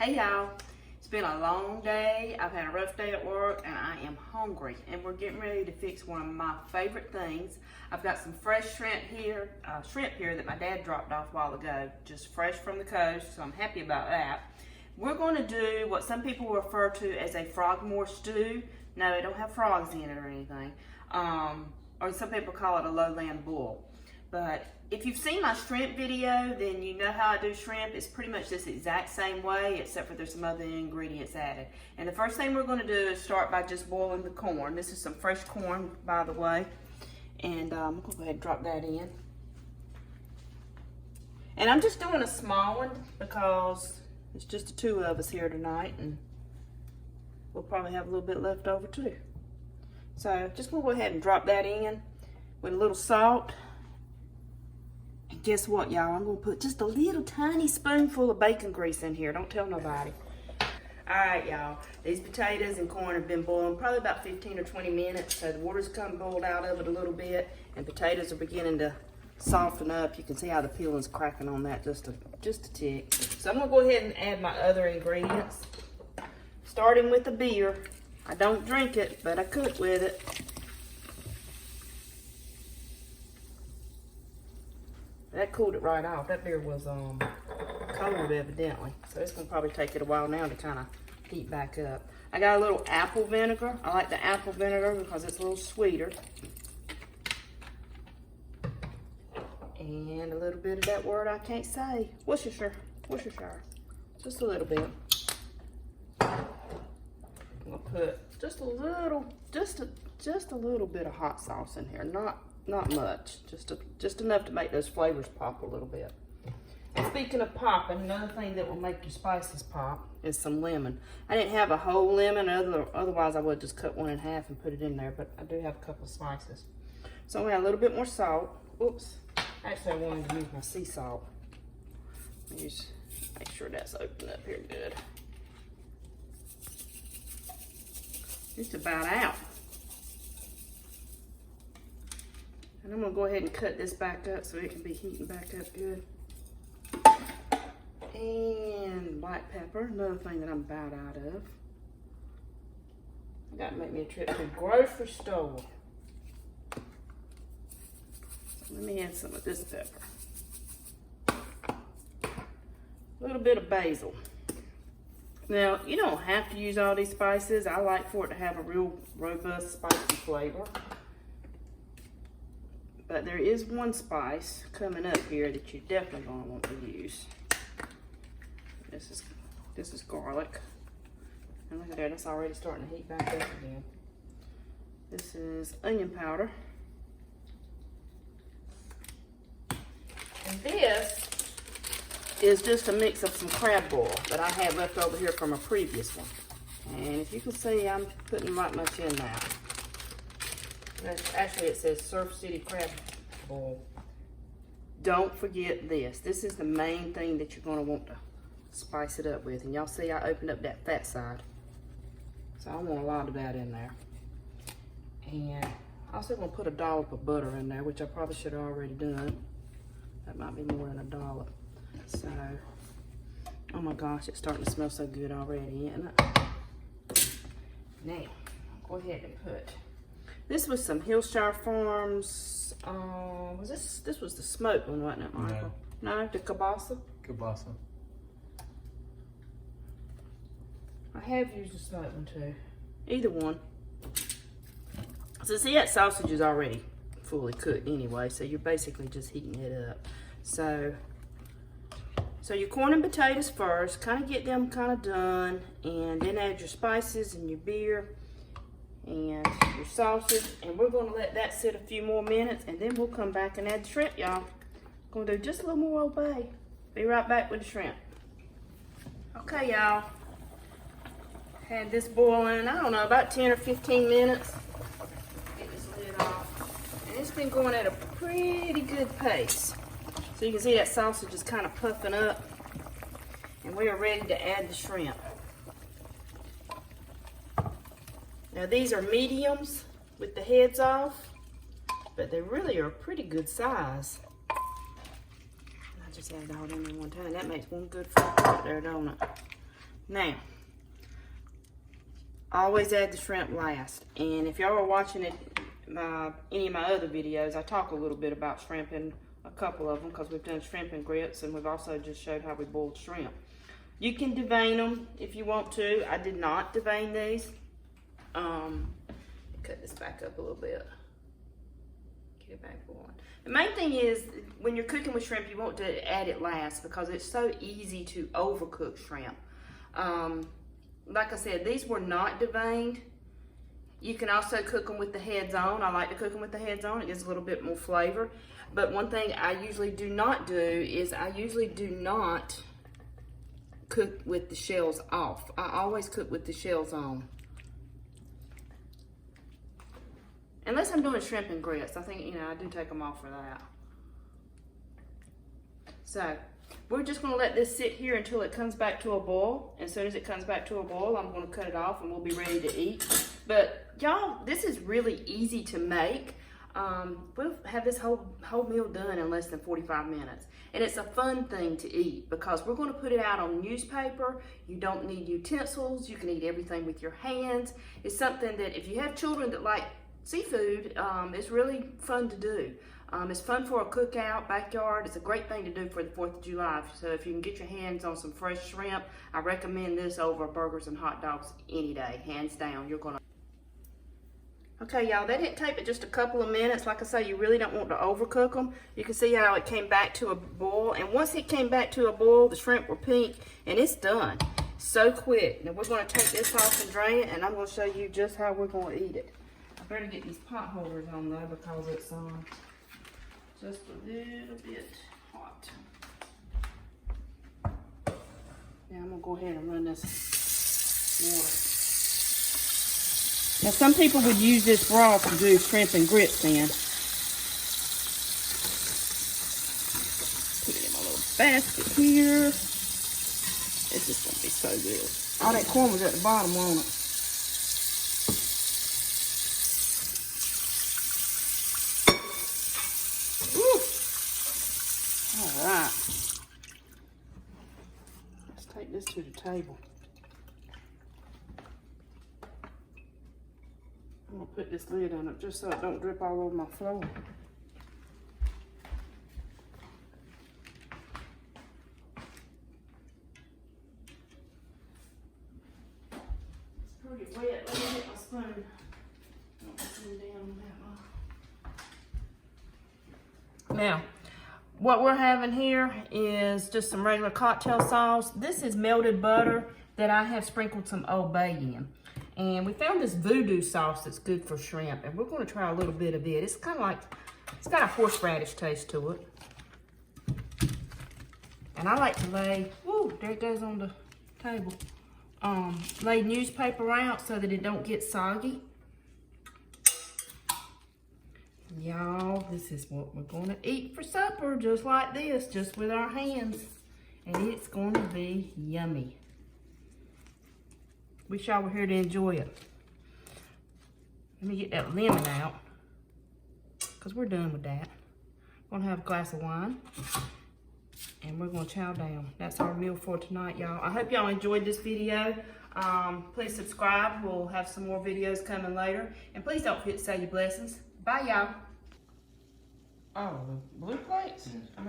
Hey y'all, it's been a long day. I've had a rough day at work and I am hungry, and we're getting ready to fix one of my favorite things. I've got some fresh shrimp here that my dad dropped off a while ago, just fresh from the coast, so I'm happy about that. We're going to do what some people refer to as a frogmore stew. No, it don't have frogs in it or anything, or some people call it a lowland boil. But if you've seen my shrimp video, then you know how I do shrimp. It's pretty much this exact same way, except for there's some other ingredients added. And the first thing we're going to do is start by just boiling the corn. This is some fresh corn, by the way. And I'm going to go ahead and drop that in. And I'm just doing a small one because it's just the two of us here tonight, and we'll probably have a little bit left over too. So just going to go ahead and drop that in with a little salt. And guess what, y'all? I'm going to put just a little tiny spoonful of bacon grease in here. Don't tell nobody. All right, y'all. These potatoes and corn have been boiling probably about 15 or 20 minutes. So the water's come boiled out of it a little bit, and potatoes are beginning to soften up. You can see how the peeling's cracking on that just a tick. So I'm going to go ahead and add my other ingredients. Starting with the beer. I don't drink it, but I cook with it. That cooled it right off. That beer was cold evidently. So it's gonna probably take it a while now to kind of heat back up. I got a little apple vinegar. I like the apple vinegar because it's a little sweeter. And a little bit of that word I can't say. Worcestershire. Just a little bit. I'm gonna put just a little bit of hot sauce in here. Not much, just enough to make those flavors pop a little bit. And speaking of popping, another thing that will make your spices pop is some lemon. I didn't have a whole lemon, otherwise I would just cut one in half and put it in there, but I do have a couple of slices. So I'm gonna add a little bit more salt. Oops, actually I wanted to use my sea salt. Let me just make sure that's opened up here good. Just about out. And I'm gonna go ahead and cut this back up so it can be heating back up good. And black pepper, another thing that I'm about out of. I gotta make me a trip to the grocery store. So let me add some of this pepper. A little bit of basil. Now, you don't have to use all these spices. I like for it to have a real robust spicy flavor. But there is one spice coming up here that you're definitely going to want to use. This is garlic. And look at that, it's already starting to heat back up again. This is onion powder. And this is just a mix of some crab boil that I had left over here from a previous one. And if you can see, I'm putting right much in now. Actually, it says Surf City Crab Boil. Don't forget this. This is the main thing that you're going to want to spice it up with. And y'all see I opened up that fat side. So I want a lot of that in there. And I'm also going to put a dollop of butter in there, which I probably should have already done. That might be more than a dollop. So, oh my gosh, it's starting to smell so good already, isn't it? Now, go ahead and put... This was some Hillshire Farms, this was the smoked one, wasn't it, Michael? No, the kielbasa? Kielbasa. I have used the smoked one too. Either one. So see, that sausage is already fully cooked anyway, so you're basically just heating it up. So your corn and potatoes first, kind of get them kind of done, and then add your spices and your beer and your sausage, and we're going to let that sit a few more minutes, and then we'll come back and add the shrimp, y'all. Going to do just a little more Old Bay. Be right back with the shrimp. Okay, y'all. Had this boiling, I don't know, about 10 or 15 minutes. Get this lid off. And it's been going at a pretty good pace. So you can see that sausage is kind of puffing up, and we are ready to add the shrimp. Now these are mediums with the heads off, but they really are a pretty good size. I just add it all in there one time. That makes one good fry right there, don't it? Now, always add the shrimp last. And if y'all are watching it, any of my other videos, I talk a little bit about shrimp in a couple of them because we've done shrimp and grits, and we've also just showed how we boiled shrimp. You can devein them if you want to. I did not devein these. Cut this back up a little bit. Get it back on. The main thing is, when you're cooking with shrimp, you want to add it last because it's so easy to overcook shrimp. Like I said, these were not deveined. You can also cook them with the heads on. I like to cook them with the heads on. It gives a little bit more flavor. But one thing I usually do not do is I usually do not cook with the shells off. I always cook with the shells on. Unless I'm doing shrimp and grits. I think, I do take them off for that. So, we're just going to let this sit here until it comes back to a boil. As soon as it comes back to a boil, I'm going to cut it off and we'll be ready to eat. But y'all, this is really easy to make. We'll have this whole meal done in less than 45 minutes. And it's a fun thing to eat because we're going to put it out on newspaper. You don't need utensils. You can eat everything with your hands. It's something that if you have children that like seafood, it's really fun to do. It's fun for a cookout, backyard. It's a great thing to do for the 4th of July. So if you can get your hands on some fresh shrimp, I recommend this over burgers and hot dogs any day, hands down. You're gonna. Okay, y'all, that didn't take but just a couple of minutes. Like I say, you really don't want to overcook them. You can see how it came back to a boil. And once it came back to a boil, the shrimp were pink, and it's done. So quick. Now we're gonna take this off and drain it, and I'm gonna show you just how we're gonna eat it. I better get these pot holders on though because it's just a little bit hot. Now I'm gonna go ahead and run this water. Now some people would use this broth to do shrimp and grits in. Put it in my little basket here. This is gonna be so good. All that corn was at the bottom, wasn't it? Alright, let's take this to the table. I'm going to put this lid on it just so it don't drip all over my floor. It's pretty wet. Let me get my spoon. Don't spoon down on that one. Now, what we're having here is just some regular cocktail sauce. This is melted butter that I have sprinkled some Old Bay in. And we found this voodoo sauce that's good for shrimp. And we're going to try a little bit of it. It's kind of like, it's got a horseradish taste to it. And I like to lay, whoo, there it goes on the table. Lay newspaper out so that it don't get soggy. Y'all, this is what we're going to eat for supper, just like this, just with our hands. And it's going to be yummy. Wish y'all were here to enjoy it. Let me get that lemon out, because we're done with that. We're going to have a glass of wine, and we're going to chow down. That's our meal for tonight, y'all. I hope y'all enjoyed this video. Please subscribe. We'll have some more videos coming later. And please don't forget to say your blessings. Bye, y'all. Oh, the blue plates? I mean